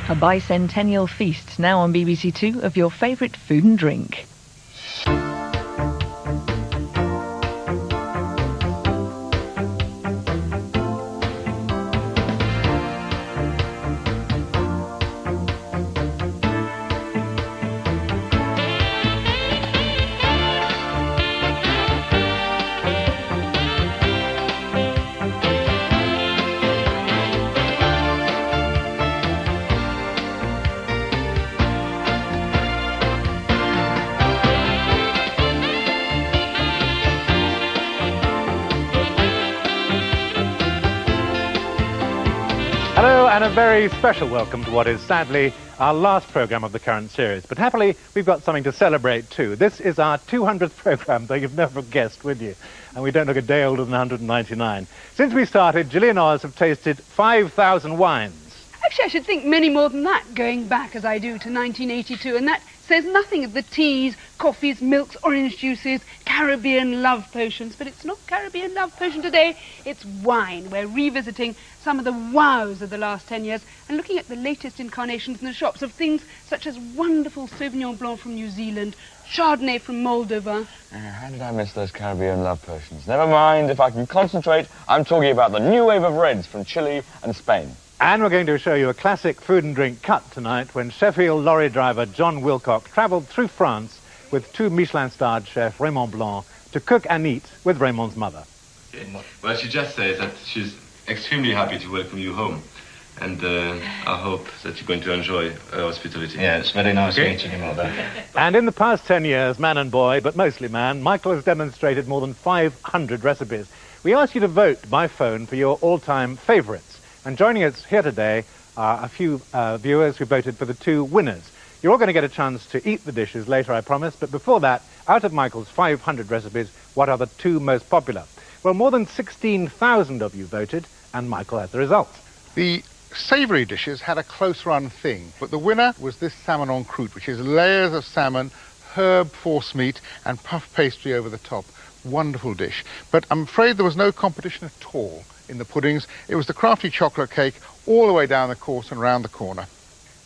A bicentennial feast now on BBC Two of your favourite food and drink. Hello, and a very special welcome to what is sadly our last programme of the current series. But happily, we've got something to celebrate too. This is our 200th programme, though you've never guessed, would you? And we don't look a day older than 199. Since we started, Gillian Oz have tasted 5,000 wines. Actually, I should think many more than that, going back as I do to 1982, and that says nothing of the teas, coffees, milks, orange juices, Caribbean love potions. But it's not Caribbean love potion today, it's wine. We're revisiting some of the wows of the last 10 years and looking at the latest incarnations in the shops of things such as wonderful Sauvignon Blanc from New Zealand, Chardonnay from Moldova. How did I miss those Caribbean love potions? Never mind, if I can concentrate, I'm talking about the new wave of reds from Chile and Spain. And we're going to show you a classic food and drink cut tonight when Sheffield lorry driver John Wilcock travelled through France with two Michelin-starred chef Raymond Blanc to cook and eat with Raymond's mother. Okay. Well, she just says that she's extremely happy to welcome you home. And I hope that you're going to enjoy her hospitality. Yeah, it's very nice meeting him all there. And in the past 10 years, man and boy, but mostly man, Michael has demonstrated more than 500 recipes. We ask you to vote by phone for your all-time favourites. And joining us here today are a few viewers who voted for the two winners. You're all going to get a chance to eat the dishes later, I promise. But before that, out of Michael's 500 recipes, what are the two most popular? Well, more than 16,000 of you voted, and Michael has the results. The savoury dishes had a close-run thing, but the winner was this salmon en croûte, which is layers of salmon, herb forcemeat, and puff pastry over the top. Wonderful dish. But I'm afraid there was no competition at all in the puddings. It was the crafty chocolate cake all the way down the course and round the corner.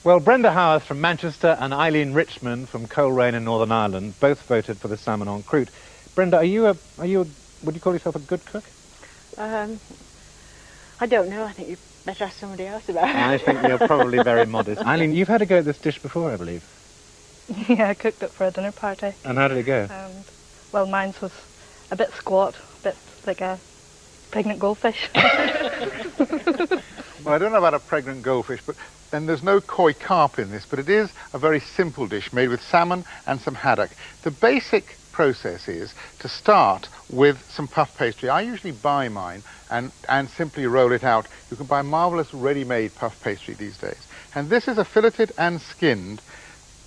Well, Brenda Howarth from Manchester and Eileen Richmond from Coleraine in Northern Ireland both voted for the salmon en croûte. Brenda, would you call yourself a good cook? I don't know. I think you better ask somebody else about it. I think you're probably very modest. Eileen, you've had a go at this dish before, I believe. Yeah, I cooked it for a dinner party. And how did it go? Well, mine was a bit squat, a bit like a pregnant goldfish. Well, I don't know about a pregnant goldfish, but then there's no koi carp in this, but it is a very simple dish made with salmon and some haddock. The basic process is to start with some puff pastry. I usually buy mine and simply roll it out. You can buy marvellous ready-made puff pastry these days. And this is a filleted and skinned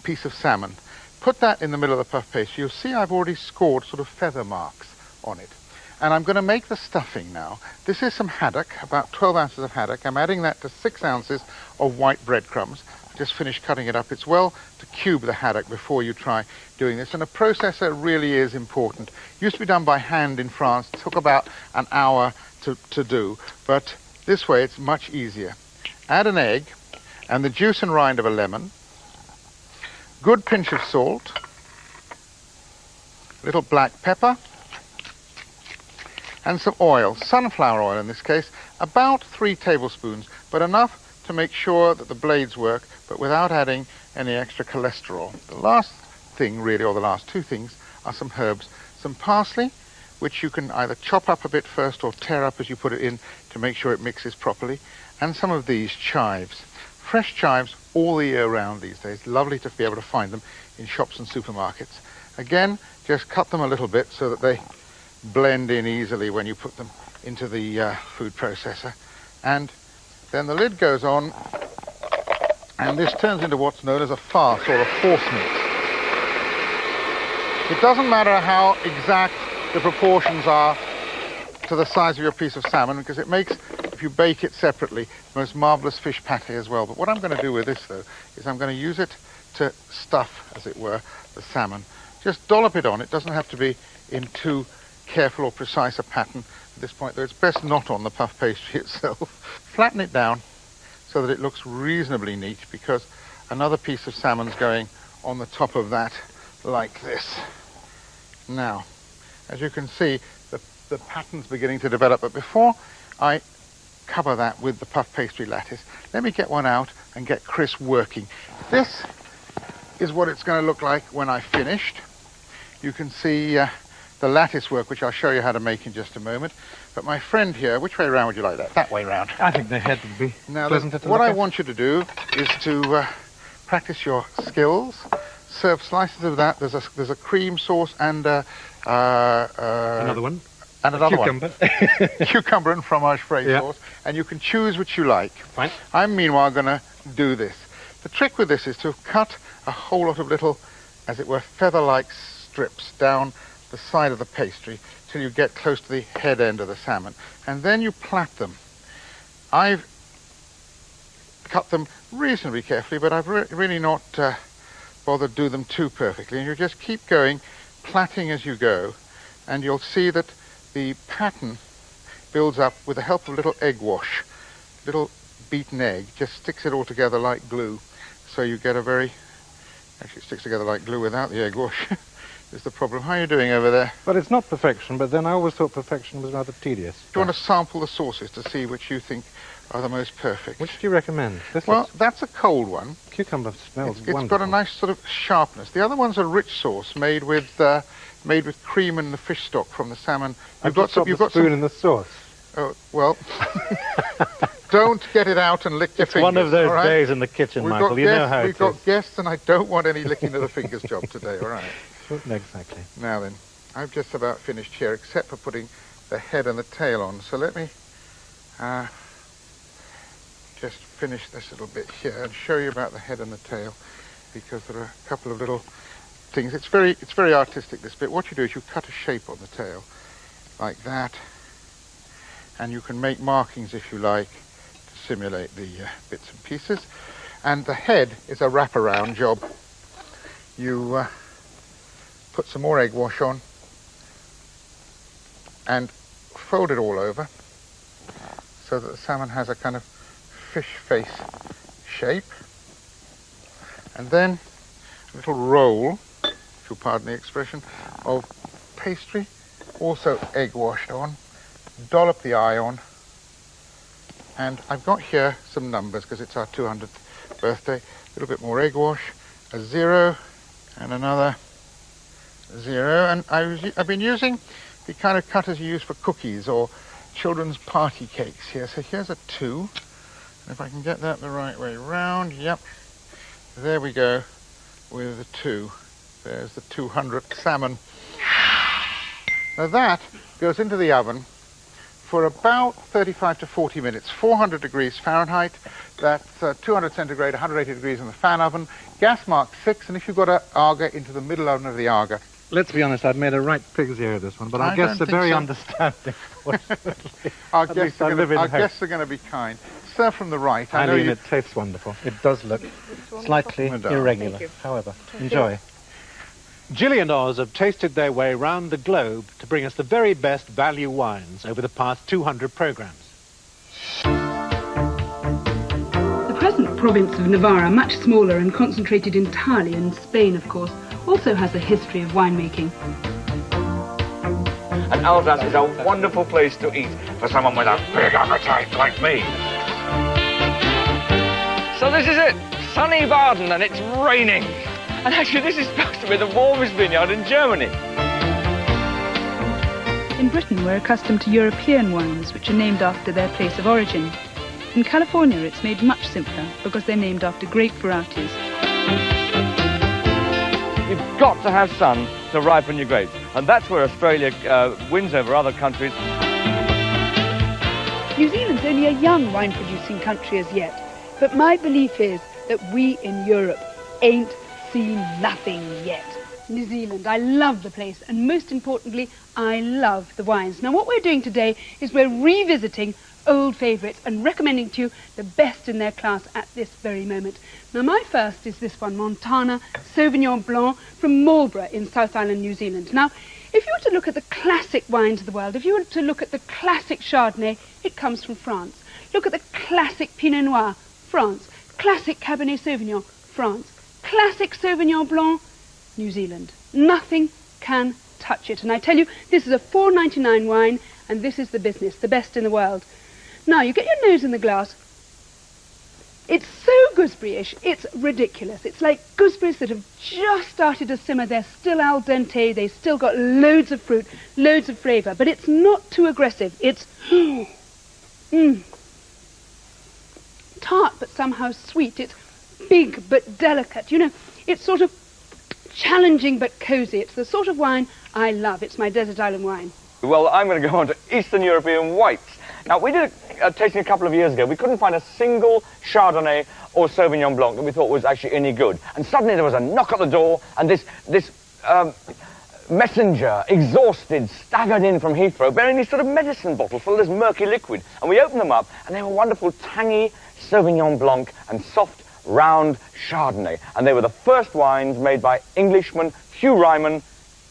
piece of salmon. Put that in the middle of the puff pastry. You'll see I've already scored sort of feather marks on it. And I'm going to make the stuffing now. This is some haddock, about 12 ounces of haddock. I'm adding that to 6 ounces of white breadcrumbs. I just finished cutting it up. It's well to cube the haddock before you try doing this. And a processor really is important. Used to be done by hand in France. It took about an hour to do. But this way it's much easier. Add an egg and the juice and rind of a lemon. Good pinch of salt. A little black pepper. And some oil, sunflower oil in this case, about 3 tablespoons, but enough to make sure that the blades work, but without adding any extra cholesterol. The last thing, really, or the last two things, are some herbs. Some parsley, which you can either chop up a bit first or tear up as you put it in to make sure it mixes properly, and some of these chives. Fresh chives all the year round these days. Lovely to be able to find them in shops and supermarkets. Again, just cut them a little bit so that they blend in easily when you put them into the food processor. And then the lid goes on and this turns into what's known as a farce or a forcemeat. It doesn't matter how exact the proportions are to the size of your piece of salmon, because it makes, if you bake it separately, the most marvellous fish pâté as well. But what I'm going to do with this, though, is I'm going to use it to stuff, as it were, the salmon. Just dollop it on. It doesn't have to be in too careful or precise a pattern at this point, though it's best not on the puff pastry itself. Flatten it down so that it looks reasonably neat, because another piece of salmon's going on the top of that like this. Now, as you can see, the pattern's beginning to develop, but before I cover that with the puff pastry lattice, let me get one out and get Chris working. This is what it's going to look like when I finished. You can see the lattice work, which I'll show you how to make in just a moment. But my friend here, which way around would you like that? That way round. I think the head would be now, pleasanter to what look I at. want you to do is to practice your skills. Serve slices of that. There's a cream sauce and Another one. and another Cucumber. one. Cucumber and fromage frais sauce, and you can choose which you like. Fine. I'm meanwhile going to do this. The trick with this is to cut a whole lot of little, as it were, feather-like strips down the side of the pastry till you get close to the head end of the salmon, and then you plait them. I've cut them reasonably carefully, but I've really not bothered to do them too perfectly, and you just keep going, plaiting as you go, and you'll see that the pattern builds up with the help of a little egg wash. Little beaten egg just sticks it all together like glue, so you get a very, actually it sticks together like glue without the egg wash. Is the problem. How are you doing over there? Well, it's not perfection, but then I always thought perfection was rather tedious. Do you want to sample the sauces to see which you think are the most perfect? Which do you recommend? This Well, looks- that's a cold one. cucumber smells It's wonderful. got a nice sort of sharpness. The other one's a rich sauce made with cream and the fish stock from the salmon. I've got the spoon in the sauce. Oh, well, don't get it out and lick your It's fingers. one of those all right? days in the kitchen, We've Michael. got You know guests, how it we've got is. guests, and I don't want any licking of the fingers job today, all right? Exactly. Now then, I've just about finished here, except for putting the head and the tail on. So let me just finish this little bit here and show you about the head and the tail, because there are a couple of little things. It's very artistic, this bit. What you do is you cut a shape on the tail, like that, and you can make markings, if you like, to simulate the bits and pieces. And the head is a wraparound job. You put some more egg wash on and fold it all over so that the salmon has a kind of fish face shape, and then a little roll, if you'll pardon the expression, of pastry, also egg washed on, dollop the eye on, and I've got here some numbers because it's our 200th birthday. A little bit more egg wash, a 0 and another 0, and I've been using the kind of cutters you use for cookies or children's party cakes here. So here's a 2, and if I can get that the right way round, yep, there we go with the 2. There's the 200th salmon. Now that goes into the oven for about 35 to 40 minutes, 400 degrees Fahrenheit. That's 200 centigrade, 180 degrees in the fan oven. Gas mark 6, and if you've got an Aga, into the middle oven of the Aga. Let's be honest, I've made a right pig's ear of this one, but I guess don't they're very think so. understanding. Fortunately. Our At guests least I live in hope. guests are going to be kind. Serve from the right. I know Eileen, you. it tastes wonderful. It does look slightly Madame. irregular. Thank you. However, enjoy. Gilly and Oz have tasted their way round the globe to bring us the very best value wines over the past 200 programmes. The present province of Navarra, much smaller and concentrated entirely in Spain, of course, also has a history of winemaking. And Alsace is a wonderful place to eat for someone with a big appetite like me. So this is it, sunny Baden, and it's raining. And actually this is supposed to be the warmest vineyard in Germany. In Britain, we're accustomed to European wines, which are named after their place of origin. In California, it's made much simpler because they're named after grape varieties. You've got to have sun to ripen your grapes. And that's where Australia wins over other countries. New Zealand's only a young wine-producing country as yet, but my belief is that we in Europe ain't seen nothing yet. New Zealand, I love the place, and most importantly, I love the wines. Now, what we're doing today is we're revisiting old favourites and recommending to you the best in their class at this very moment. Now, my first is this one, Montana Sauvignon Blanc from Marlborough in South Island, New Zealand. Now, if you were to look at the classic wines of the world, if you were to look at the classic Chardonnay, it comes from France. Look at the classic Pinot Noir, France. Classic Cabernet Sauvignon, France. Classic Sauvignon Blanc, New Zealand. Nothing can touch it. And I tell you, this is a $4.99 wine, and this is the business, the best in the world. Now, you get your nose in the glass. It's so gooseberry-ish, it's ridiculous. It's like gooseberries that have just started to simmer. They're still al dente, they've still got loads of fruit, loads of flavour, but it's not too aggressive. It's tart but somehow sweet. It's big but delicate. You know, it's sort of challenging but cosy. It's the sort of wine I love. It's my desert island wine. Well, I'm going to go on to Eastern European whites. Now, we did a tasting a couple of years ago. We couldn't find a single Chardonnay or Sauvignon Blanc that we thought was actually any good. And suddenly there was a knock at the door, and this messenger, exhausted, staggered in from Heathrow, bearing these sort of medicine bottles full of this murky liquid. And we opened them up, and they were wonderful, tangy Sauvignon Blanc and soft, round Chardonnay. And they were the first wines made by Englishman Hugh Ryman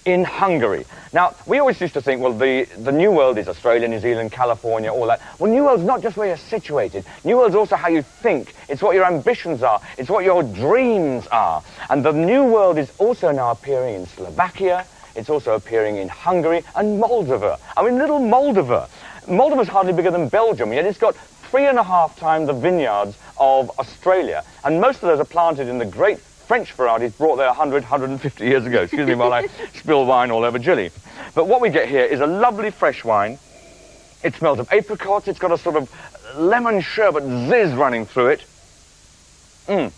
in Hungary. Now, we always used to think, well, the New World is Australia, New Zealand, California, all that. Well, New World's not just where you're situated. New World's also how you think. It's what your ambitions are. It's what your dreams are. And the New World is also now appearing in Slovakia. It's also appearing in Hungary and Moldova. I mean, little Moldova. Moldova's hardly bigger than Belgium, yet it's got 3.5 times the vineyards of Australia. And most of those are planted in the great French varieties brought there 100, 150 years ago. Excuse me while I spill wine all over Jilly. But what we get here is a lovely fresh wine. It smells of apricots. It's got a sort of lemon sherbet zizz running through it. And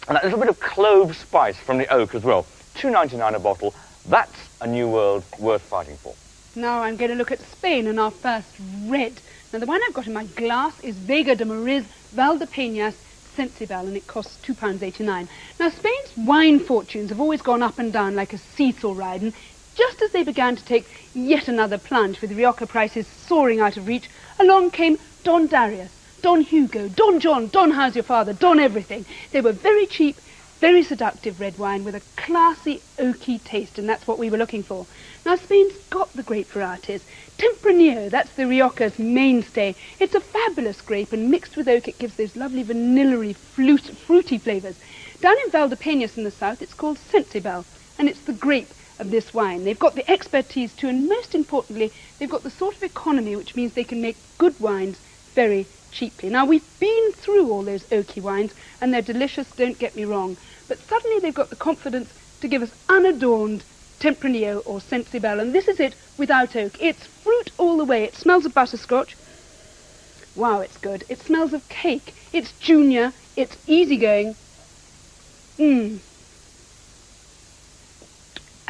a little bit of clove spice from the oak as well. $2.99 a bottle. That's a New World worth fighting for. Now I'm going to look at Spain and our first red. Now the wine I've got in my glass is Vega de Moriz Valdepeñas Sensible, and it costs £2.89. Now, Spain's wine fortunes have always gone up and down like a seesaw ride, and just as they began to take yet another plunge with Rioja prices soaring out of reach, along came Don Darius, Don Hugo, Don John, Don How's Your Father, Don Everything. They were very cheap, very seductive red wine with a classy, oaky taste, and that's what we were looking for. Now, Spain's got the grape varieties. Tempranillo, that's the Rioja's mainstay. It's a fabulous grape, and mixed with oak, it gives those lovely vanilla-y, fruity flavours. Down in Valdepeñas in the south, it's called Sensible, and it's the grape of this wine. They've got the expertise too, and most importantly, they've got the sort of economy which means they can make good wines very cheaply. Now, we've been through all those oaky wines, and they're delicious, don't get me wrong, but suddenly they've got the confidence to give us unadorned Tempranillo or Sensible, and this is it without oak. It's fruit all the way. It smells of butterscotch. Wow, it's good. It smells of cake. It's junior. It's easygoing. I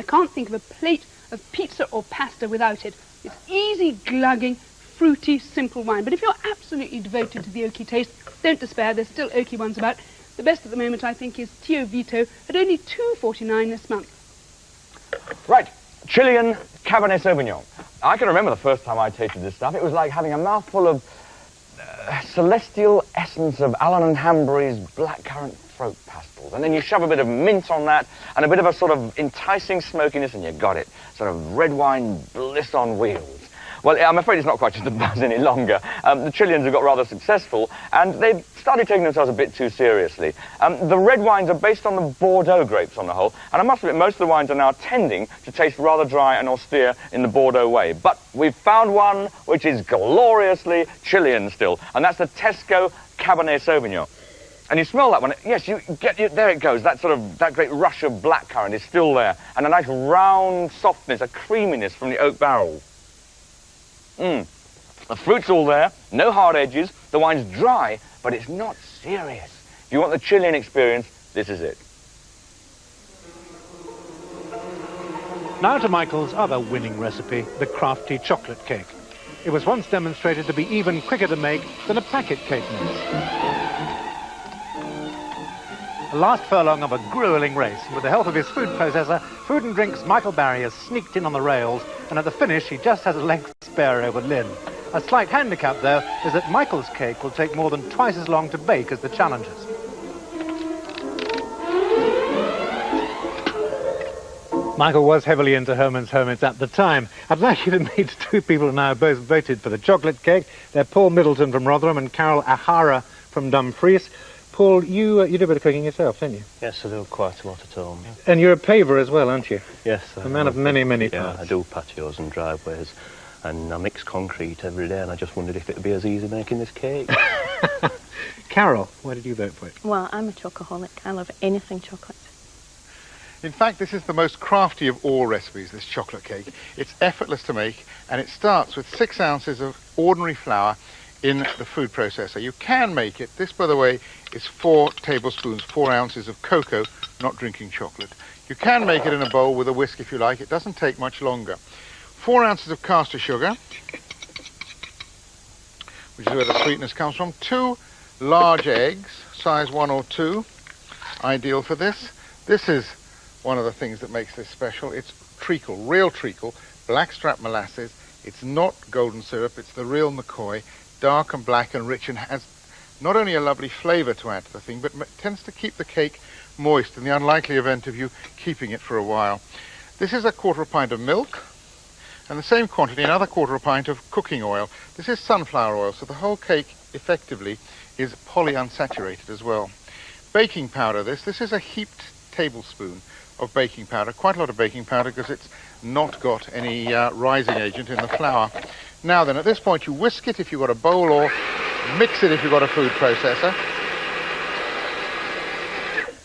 can't think of a plate of pizza or pasta without it. It's easy glugging, fruity, simple wine. But if you're absolutely devoted to the oaky taste, don't despair. There's still oaky ones about. The best at the moment, I think, is Tio Vito at only $2.49 this month. Right, Chilean Cabernet Sauvignon. I can remember the first time I tasted this stuff. It was like having a mouthful of celestial essence of Allen & Hambury's blackcurrant throat pastels. And then you shove a bit of mint on that and a bit of a sort of enticing smokiness, and you got it. Sort of red wine bliss on wheels. Well, I'm afraid it's not quite just a buzz any longer. The Chileans have got rather successful, and they've started taking themselves a bit too seriously. The red wines are based on the Bordeaux grapes on the whole, and I must admit most of the wines are now tending to taste rather dry and austere in the Bordeaux way. But we've found one which is gloriously Chilean still, and that's the Tesco Cabernet Sauvignon. And you smell that one, yes, there it goes, that great rush of blackcurrant is still there, and a nice round softness, a creaminess from the oak barrel. The fruit's all there, no hard edges, the wine's dry, but it's not serious. If you want the Chilean experience, this is it. Now to Michael's other winning recipe, the crafty chocolate cake. It was once demonstrated to be even quicker to make than a packet cake mix. The last furlong of a grueling race. With the help of his food processor, Food and Drink's Michael Barry has sneaked in on the rails, and at the finish he just has a length spare over Lynn. A slight handicap, though, is that Michael's cake will take more than twice as long to bake as the challenger's. Michael was heavily into Herman's Hermits at the time. I'd like you to meet two people who now both voted for the chocolate cake. They're Paul Middleton from Rotherham and Carol Ahara from Dumfries. Paul, you do a bit of cooking yourself, don't you? Yes, I do quite a lot at home. And you're a paver as well, aren't you? Yes. A man of many, many parts. Yeah, I do patios and driveways, and I mix concrete every day, and I just wondered if it would be as easy making this cake. Carol, why did you vote for it? Well, I'm a chocoholic. I love anything chocolate. In fact, this is the most crafty of all recipes, this chocolate cake. It's effortless to make, and it starts with 6 ounces of ordinary flour in the food processor. You can make it. This, by the way, is 4 tablespoons, 4 ounces of cocoa, not drinking chocolate. You can make it in a bowl with a whisk if you like. It doesn't take much longer. 4 ounces of caster sugar, which is where the sweetness comes from. 2 large eggs, size 1 or 2, ideal for this. This is one of the things that makes this special. It's treacle, real treacle, blackstrap molasses. It's not golden syrup, it's the real McCoy, dark and black and rich, and has not only a lovely flavour to add to the thing, but tends to keep the cake moist in the unlikely event of you keeping it for a while. This is a 1/4 pint of milk, and the same quantity, another 1/4 pint of cooking oil. This is sunflower oil, so the whole cake effectively is polyunsaturated as well. Baking powder, this is a heaped tablespoon of baking powder, quite a lot of baking powder because it's not got any rising agent in the flour. Now then, at this point you whisk it if you've got a bowl, or mix it if you've got a food processor.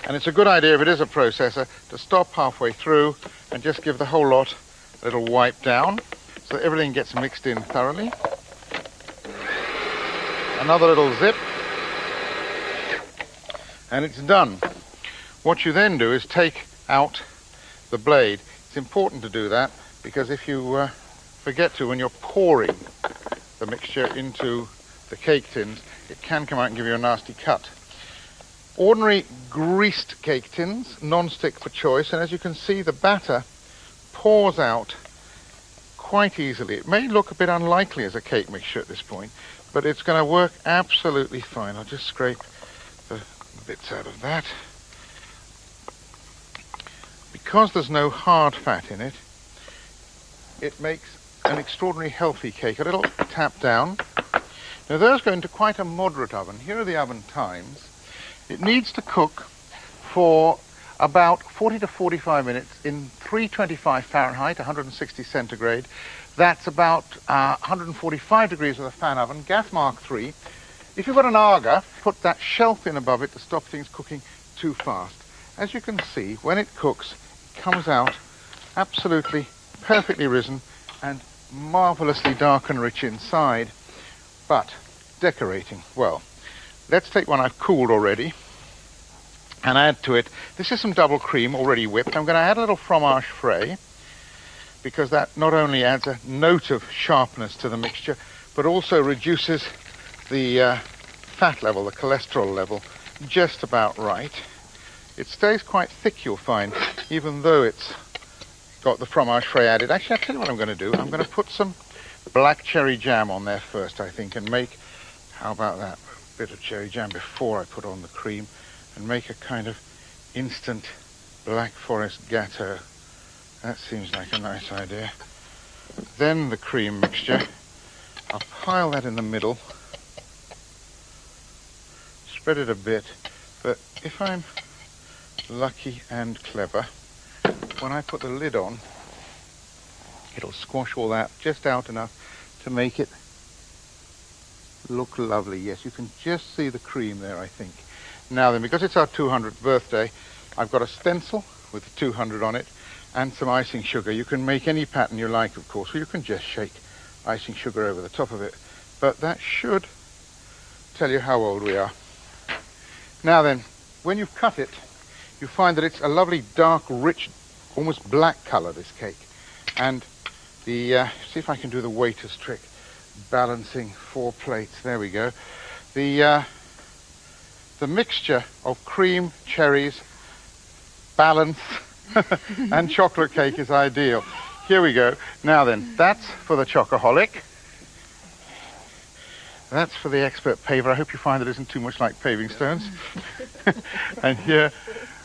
And it's a good idea, if it is a processor, to stop halfway through and just give the whole lot a little wipe down so that everything gets mixed in thoroughly. Another little zip, and it's done. What you then do is take out the blade. It's important to do that because if you forget to, when you're pouring the mixture into the cake tins, it can come out and give you a nasty cut. Ordinary greased cake tins, non-stick for choice, and as you can see, the batter pours out quite easily. It may look a bit unlikely as a cake mixture at this point, but it's going to work absolutely fine. I'll just scrape the bits out of that. Because there's no hard fat in it, it makes an extraordinarily healthy cake. A little tap down. Now those go into quite a moderate oven. Here are the oven times. It needs to cook for about 40 to 45 minutes in 325 Fahrenheit, 160 centigrade. That's about 145 degrees with a fan oven, gas Mark III. If you've got an Aga, put that shelf in above it to stop things cooking too fast. As you can see, when it cooks, it comes out absolutely perfectly risen and marvellously dark and rich inside. But decorating, well, let's take one I've cooled already and add to it. This is some double cream already whipped. I'm going to add a little fromage frais because that not only adds a note of sharpness to the mixture, but also reduces the fat level, the cholesterol level, just about right. It stays quite thick, you'll find, even though it's got the fromage frais added. Actually, I'll tell you what I'm going to do. I'm going to put some black cherry jam on there first, I think, and make, how about that, a bit of cherry jam before I put on the cream, and make a kind of instant Black Forest gâteau. That seems like a nice idea. Then the cream mixture. I'll pile that in the middle. Spread it a bit, but if I'm lucky and clever, when I put the lid on, it'll squash all that just out enough to make it look lovely. Yes, you can just see the cream there, I think. Now then, because it's our 200th birthday, I've got a stencil with the 200 on it and some icing sugar. You can make any pattern you like, of course, or you can just shake icing sugar over the top of it. But that should tell you how old we are. Now then, when you've cut it, you find that it's a lovely dark, rich, almost black colour, this cake. And the, see if I can do the waiter's trick, balancing 4 plates. There we go. The mixture of cream, cherries, balance, and chocolate cake is ideal. Here we go. Now then, that's for the chocoholic. That's for the expert paver. I hope you find it isn't too much like paving stones. And here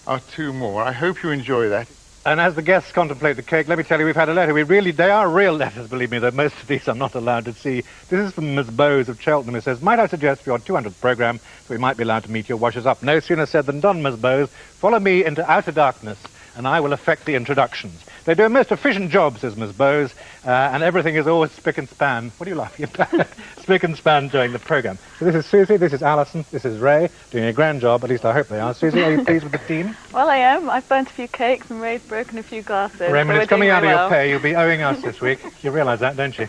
are 2 more. I hope you enjoy that. And as the guests contemplate the cake, let me tell you, we've had a letter. They are real letters, believe me, though most of these I'm not allowed to see. This is from Ms. Bowes of Cheltenham, who says, might I suggest for your 200th programme that we might be allowed to meet your washers up? No sooner said than done, Ms. Bowes. Follow me into outer darkness, and I will effect the introductions. They do a most efficient job, says Ms. Bowes, and everything is always spick and span. What are you laughing about? Spick and span during the programme. So this is Susie, this is Alison, this is Ray, doing a grand job, at least I hope they are. Susie, are you pleased with the team? Well, I am. I've burnt a few cakes and Ray's broken a few glasses. Raymond, so it's coming out of your pay. You'll be owing us this week. You realise that, don't you?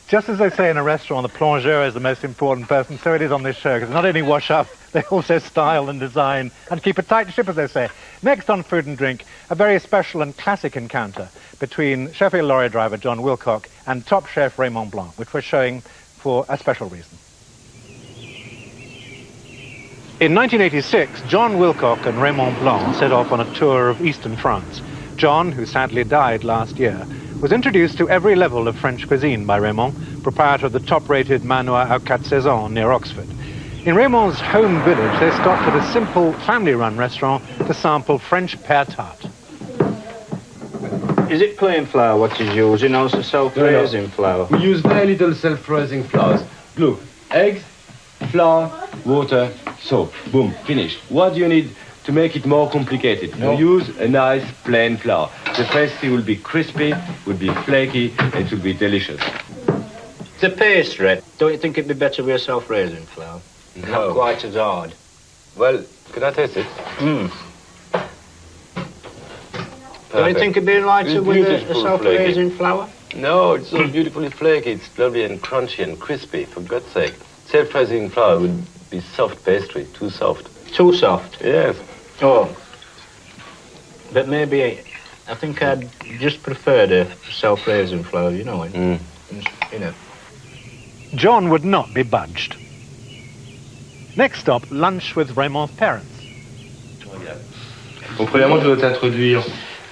Just as they say in a restaurant, the plongeur is the most important person, so it is on this show, because not only wash up, they also style and design and keep a tight ship, as they say. Next on Food and Drink, a very special and classic encounter between Sheffield lorry driver John Wilcock and top chef Raymond Blanc, which we're showing for a special reason. In 1986, John Wilcock and Raymond Blanc set off on a tour of eastern France. John, who sadly died last year, was introduced to every level of French cuisine by Raymond, proprietor of the top-rated Manoir aux Quatre Saisons near Oxford. In Raymond's home village, they stopped at a simple family-run restaurant to sample French père tarte. Is it plain flour what is using, also self-raising flour? We use very little self-raising flours. Look, eggs, flour, water, soap. Boom, finished. What do you need to make it more complicated? No. You use a nice plain flour. The pastry will be crispy, will be flaky, and it will be delicious. The pastry, don't you think it'd be better with a self-raising flour? No. Not quite as hard. Well, could I taste it? Don't you think it'd be lighter It's with a beautiful self-raising flour? No, it's so beautifully flaky. It's lovely and crunchy and crispy, for God's sake. Self-raising flour would be soft pastry, too soft. Too soft? Yes. Oh. But maybe, I think I'd just prefer the self-raising flour, you know. You know. John would not be budged. Next stop, lunch with Raymond's parents. Bon, premièrement, je dois t'introduire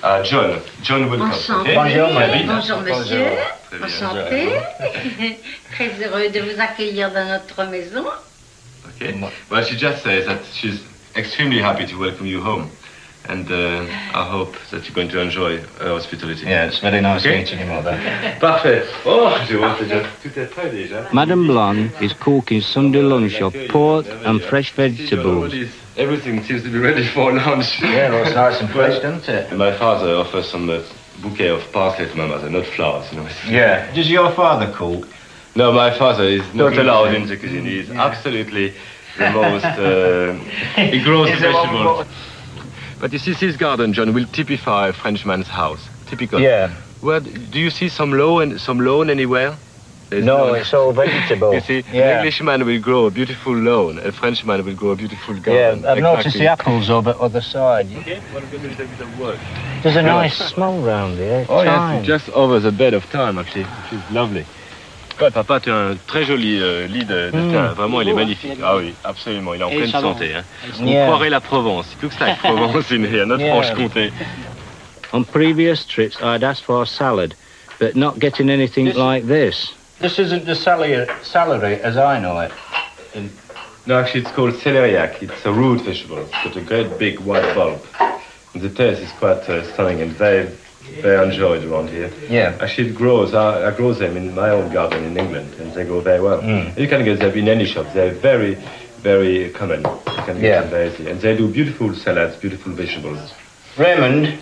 à John. John Wilcock. Enchanté. Okay? Bonjour, monsieur. Enchanté. Très heureux de vous accueillir dans notre maison. Okay. Well, she just says that she's extremely happy to welcome you home. And I hope that you're going to enjoy her hospitality. Yeah, it's very nice meeting you, Mother. Parfait. Oh, je vois déjà. Tout est prêt déjà. Madame Blanc is cooking Sunday lunch of pork and fresh vegetables. Everything seems to be ready for lunch. Yeah, well, it's nice and fresh, doesn't it? My father offers some bouquet of parsley to my mother, not flowers, you know. Yeah. Does your father cook? No, my father is not allowed in the cuisine. He is absolutely the most... he grows vegetables. But you see, this garden, John, will typify a Frenchman's house. Typical. Yeah. Well, do you see some lawn anywhere? There's No, it's all vegetable. You see, Yeah. an Englishman will grow a beautiful lawn, a Frenchman will grow a beautiful garden. Yeah, I've noticed Exactly. the apples over the other side. Okay, well, I'm going to do a bit of work. There's a nice smell round here. Oh, Thyme. yes, just over the bed of thyme, actually, which is lovely. Papa, tu as un très joli lit de thym. Vraiment, il est magnifique. Ah oui, absolument, il est en pleine santé. Hein. Vous croirez la Provence. It looks like Provence in here, not Franche-Comté. On previous trips, I'd asked for a salad, but not getting anything like this. This isn't the celery as I know it. No, actually, it's called celeriac. It's a root vegetable. It's got a great big white bulb. And the taste is quite stunning and very enjoyed around here. Yeah. Actually, it grows. I grow them in my own garden in England, and they grow very well. You can get them in any shop. They're very, very common. You can get them very easily. And they do beautiful salads, beautiful vegetables. Raymond,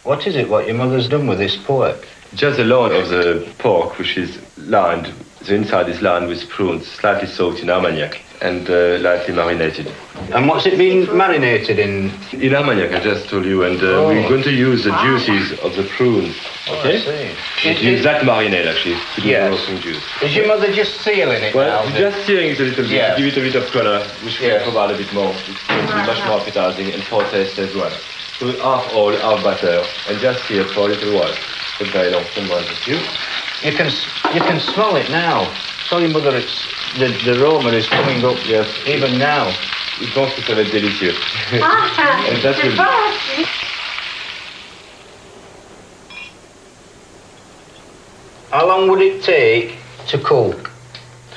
what is it what your mother's done with this pork? Just the loin of the pork, which is lined, the inside is lined with prunes, slightly soaked in Armagnac and lightly marinated. And what's it been marinated in? In Armagnac, I just told you, and we're going to use the juices of the prune, okay? I see. Use that marinade, actually, to do the roasting juice. Is your mother just sealing it Well, now? we're just searing it a little bit, Yeah. give it a bit of color, which will provide a bit more. It's going to be much more appetizing and for taste as well. So half oil, half butter, and just sear for a little while. Not very long, someone with you. You can smell it now. Tell your mother the aroma is coming up even now. Je pense que ça va être délicieux. And that will... How long would it take to cook?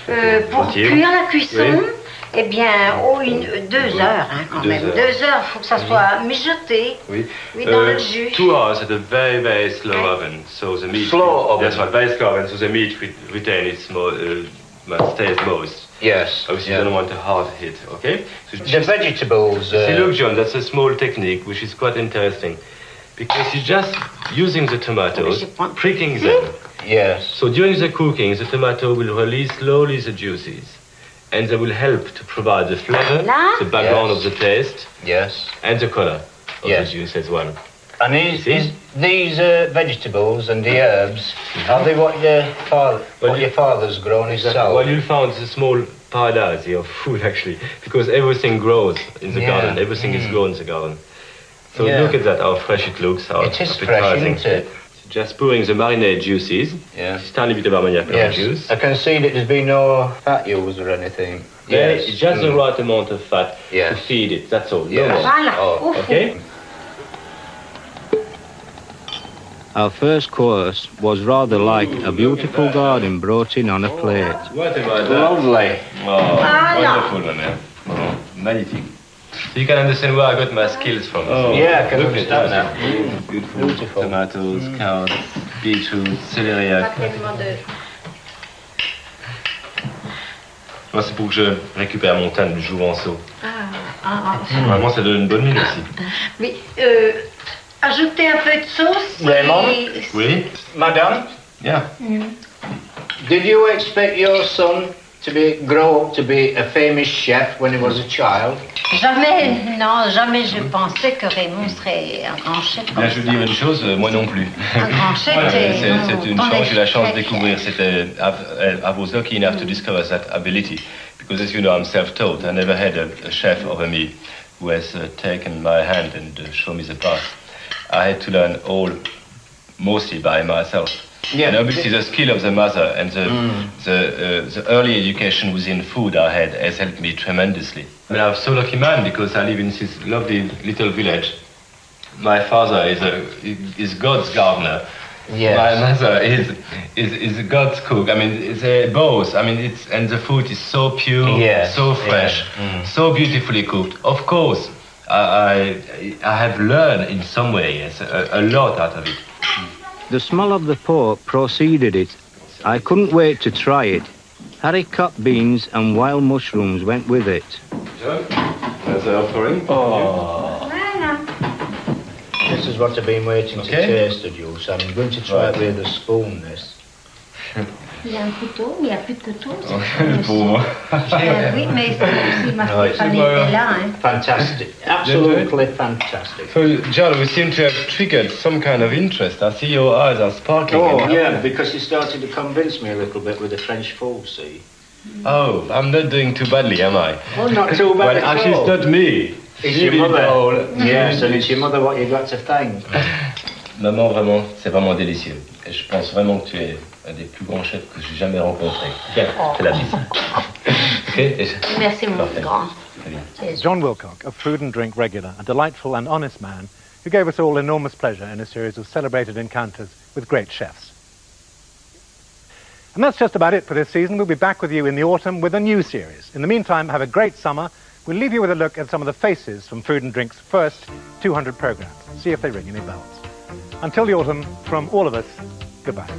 Pour cuire la cuisson, Eh bien, 2 heures, hein, quand même. 2 heures, il faut que ça soit mijoté. Oui. Dans le jus. 2 hours at a very, very slow oven. So the meat... Slow oven? That's right, very slow oven. So the meat retain its stays moist. Yes. Obviously, you don't want a hard hit, okay? So The vegetables... See, look, John, that's a small technique, which is quite interesting. Because you're just using the tomatoes, pricking them. Yes. So during the cooking, the tomato will release slowly the juices. And they will help to provide the flavor, the background of the taste. Yes. And the color of the juice as well. And these vegetables and the herbs, are they what your father's grown himself? Well, you found the small paradise of food, actually, because everything grows in the garden. Everything is grown in the garden. So look at that, how fresh it looks, how it is fresh, isn't it? Just pouring the marinade juices. Yes. Just a tiny bit of Armagnac juice. I can see that there's been no fat used or anything. Yes. It's just the right amount of fat to feed it, that's all. Yes. No more. Voilà. Oh, okay? Our first course was rather like a beautiful garden brought in on a plate. What about that? Lovely. Oh, wonderful, man. Oh, magnifique. So you can understand where I got my skills from. Oh, yeah, I can understand that. Beautiful. Tomatoes, carrots, beetroot, celeriac. Moi, c'est pour que je récupère mon teint de jouvenceau. Vraiment, ça donne une bonne mine aussi. Mais, ajouter un peu de sauce. Raymond? Oui? Madame? Yeah. Did you expect your son to grow up to be a famous chef when he was a child? Jamais, non, jamais je pensais que Raymond serait un grand chef. Là, je veux dire une chose, moi non plus. Un grand chef. C'est une chance, j'ai eu la chance de découvrir. I was lucky enough to discover that ability. Because as you know, I'm self-taught. I never had a chef over me who has taken my hand and shown me the path. I had to learn all mostly by myself. Yeah. And obviously the skill of the mother and the early education within food I had has helped me tremendously. I mean, I'm so lucky man because I live in this lovely little village. My father is God's gardener. Yes. My mother is God's cook. I mean, they're both. I mean, and the food is so pure, so fresh, so beautifully cooked. Of course, I have learned in some ways a lot out of it. The smell of the pork preceded it. I couldn't wait to try it. Haricot beans and wild mushrooms went with it. There's the offering. Oh. This is what I've been waiting to taste of you, so I'm going to try it with a spoon, this. Il y a un couteau, mais il n'y a plus de couteau. Le pauvre. Oui, mais c'est ma famille était là. Fantastic. Absolutely fantastic. So, John, we seem to have triggered some kind of interest. I see your eyes are sparkling. Oh, yeah, because you started to convince me a little bit with the French food, see? Oh, I'm not doing too badly, am I? Oh, not too bad at all. Actually, it's not me. It's your mother. Yes, and it's your mother what you got to thank. Maman, vraiment, c'est vraiment délicieux. Et je pense vraiment que tu es un des plus grands chefs que j'ai jamais rencontré. Tiens, fais la bise. Okay? Merci, mon grand. John Wilcock, a food and drink regular, a delightful and honest man who gave us all enormous pleasure in a series of celebrated encounters with great chefs. And that's just about it for this season. We'll be back with you in the autumn with a new series. In the meantime, have a great summer. We'll leave you with a look at some of the faces from Food and Drink's first 200 programs. See if they ring any bells. Until the autumn, from all of us, goodbye.